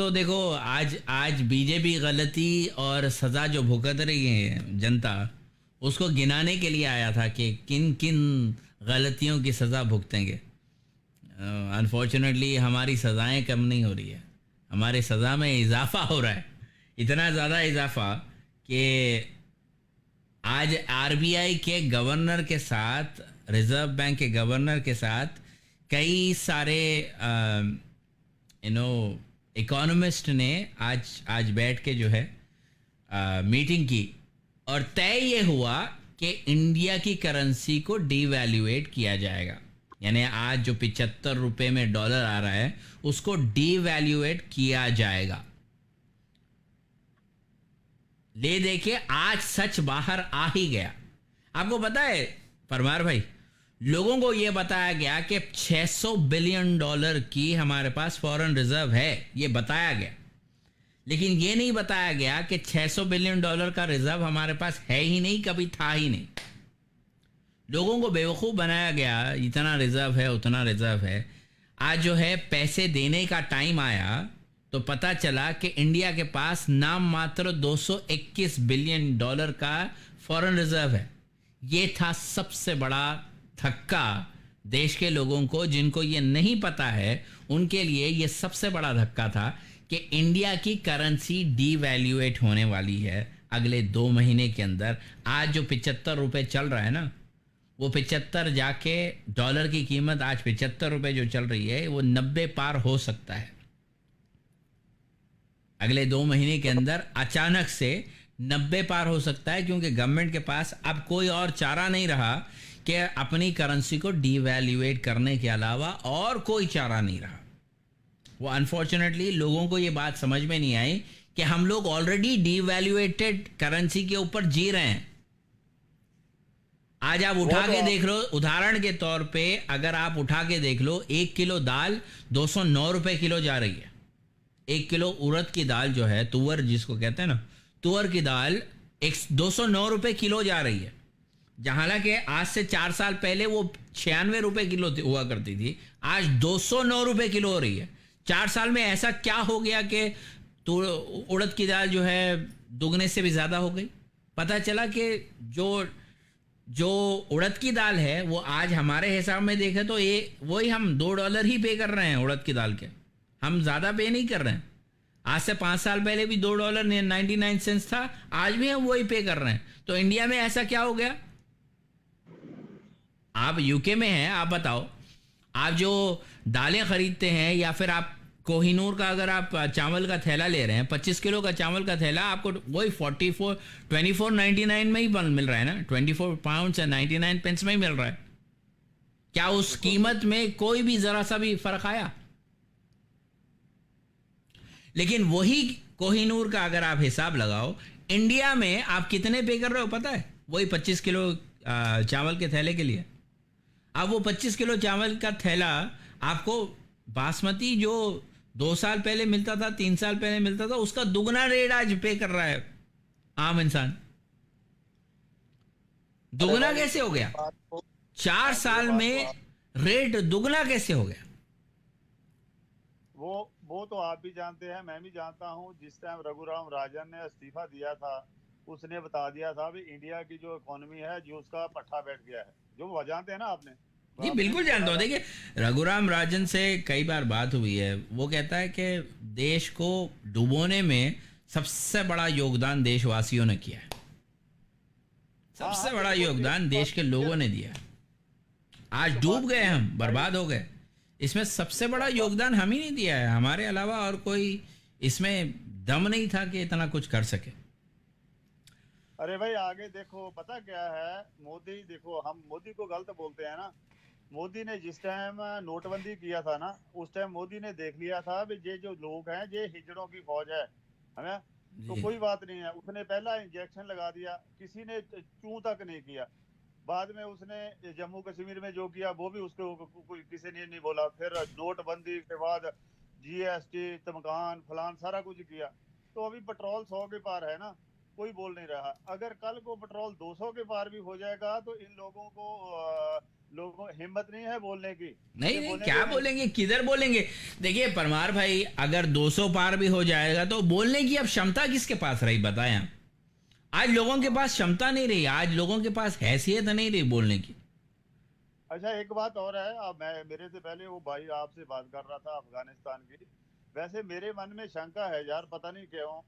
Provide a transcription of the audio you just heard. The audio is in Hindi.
तो देखो, आज आज बीजेपी गलती और सज़ा जो भुगत रही है जनता, उसको गिनाने के लिए आया था कि किन किन गलतियों की सज़ा भुगतेंगे। अनफॉर्चुनेटली हमारी सज़ाएं कम नहीं हो रही है, हमारे सज़ा में इजाफा हो रहा है, इतना ज़्यादा इजाफा कि आज आरबीआई के गवर्नर के साथ, रिजर्व बैंक के गवर्नर के साथ कई सारे इकोनॉमिस्ट ने आज आज बैठ के जो है मीटिंग की, और तय ये हुआ कि इंडिया की करेंसी को डीवैल्यूएट किया जाएगा। यानी आज जो 75 रुपए में डॉलर आ रहा है उसको डीवैल्यूएट किया जाएगा। ले देखे आज सच बाहर आ ही गया। आपको पता है परमार भाई, लोगों को यह बताया गया कि 600 बिलियन डॉलर की हमारे पास फॉरेन रिजर्व है, ये बताया गया, लेकिन ये नहीं बताया गया कि 600 बिलियन डॉलर का रिजर्व हमारे पास है ही नहीं, कभी था ही नहीं। लोगों को बेवकूफ़ बनाया गया, इतना रिजर्व है उतना रिजर्व है। आज जो है पैसे देने का टाइम आया तो पता चला कि इंडिया के पास नाम मात्र 221 बिलियन डॉलर का फॉरेन रिजर्व है। ये था सबसे बड़ा धक्का देश के लोगों को, जिनको ये नहीं पता है उनके लिए ये सबसे बड़ा धक्का था कि इंडिया की करेंसी डीवैल्यूएट होने वाली है अगले 2 महीने के अंदर। आज जो 75 रुपये चल रहा है ना, वो 75 जाके डॉलर की कीमत आज 75 रुपये जो चल रही है वो 90 पार हो सकता है। अगले 2 महीने के अंदर अचानक से 90 पार हो सकता है, क्योंकि गवर्नमेंट के पास अब कोई और चारा नहीं रहा कि अपनी करेंसी को डीवैल्यूएट करने के अलावा और कोई चारा नहीं रहा। वो अनफॉर्चुनेटली लोगों को ये बात समझ में नहीं आई कि हम लोग ऑलरेडी डीवैल्यूएटेड करेंसी के ऊपर जी रहे हैं। आज आप उठा के देख लो, उदाहरण के तौर पे अगर आप उठा के देख लो, 1 किलो दाल 209 रुपए किलो जा रही है। 1 किलो उड़द की दाल जो है, तुअर जिसको कहते हैं ना, तुअर की दाल 209 रुपए किलो जा रही है। जहाँ हालांकि आज से 4 साल पहले वो 96 रुपए किलो हुआ करती थी, आज 209 रुपए किलो हो रही है। 4 साल में ऐसा क्या हो गया कि तो उड़द की दाल जो है दुगने से भी ज़्यादा हो गई। पता चला कि जो उड़द की दाल है वो आज हमारे हिसाब में देखें तो ये वही हम $2 ही पे कर रहे हैं उड़द की दाल के, हम ज़्यादा पे नहीं कर रहे हैं। आज से 5 साल पहले भी $2.99 था, आज भी हम वही पे कर रहे हैं। तो इंडिया में ऐसा क्या हो गया? आप यूके में हैं, आप बताओ, आप जो दालें खरीदते हैं या फिर आप कोहिनूर का अगर आप चावल का थैला ले रहे हैं, 25 किलो का चावल का थैला आपको वही 24.99 में ही मिल रहा है ना, 24 पाउंड्स एंड 99 पेंस में ही मिल रहा है। क्या उस कीमत में कोई भी जरा सा भी फर्क आया? लेकिन वही कोहिनूर का अगर आप हिसाब लगाओ, इंडिया में आप कितने पे कर रहे हो पता है? वही 25 किलो चावल के थैले के लिए। अब वो 25 किलो चावल का थैला आपको बासमती जो 2 साल पहले मिलता था, 3 साल पहले मिलता था, उसका दुगना रेट आज पे कर रहा है आम इंसान। दुगना कैसे हो गया? 4 साल में रेट दुगना कैसे हो गया? वो तो आप भी जानते हैं, मैं भी जानता हूं। जिस टाइम रघुराम राजन ने इस्तीफा दिया था, उसने बता दिया था भी इंडिया की जो इकोनॉमी है जो उसका पट्टा बैठ गया है। जो वो जानते हैं ना आपने? तो जी आपने बिल्कुल भी जानता बोला हूँ। था। देखिए, रघुराम राजन से कई बार बात हुई है। वो कहता है कि देश को डुबोने में सबसे बड़ा योगदान देशवासियों ने किया है, हाँ सबसे हाँ, बड़ा बिल्कुल योगदान देश के लोगों ने दिया है। आज जो डूब बात गए, की है हम भाई, बर्बाद हो गए, इसमें सबसे बड़ा बात योगदान हम ही नहीं दिया है, हमारे अलावा और कोई इसमें दम नहीं था कि इतना कुछ कर सके। अरे भाई आगे देखो, पता क्या है, मोदी देखो, हम मोदी को गलत बोलते हैं ना। मोदी ने जिस टाइम नोटबंदी किया था ना, उस टाइम मोदी ने देख लिया था भी ये जो लोग हैं ये हिजड़ों की फौज है। तो जी कोई बात नहीं है, उसने पहला इंजेक्शन लगा दिया, किसी ने चू तक नहीं किया। बाद में उसने जम्मू कश्मीर में जो किया वो भी उसको कोई किसी ने नहीं बोला। फिर नोटबंदी के बाद जीएसटी, तमगान, फलान सारा कुछ किया। तो अभी पेट्रोल 100 के पार है ना, कोई बोल नहीं रहा। अगर कल को पेट्रोल 200 के पार भी हो जाएगा तो इन लोगों को लोगों हिम्मत नहीं है बोलने की। नहीं ये नहीं, बोलने क्या के नहीं। बोलेंगे, किधर बोलेंगे? देखिए परमार भाई, अगर 200 पार भी हो जाएगा तो बोलने की अब क्षमता किसके पास रही बताएं आप? आज लोगों के पास क्षमता नहीं रही, आज लोगों के पास हैसियत नहीं रही बोलने की। अच्छा एक बात और है, अब मैं मेरे से पहले वो भाई आपसे बात कर रहा था अफगानिस्तान की। वैसे मेरे मन में शंका है यार, पता नहीं क्यों,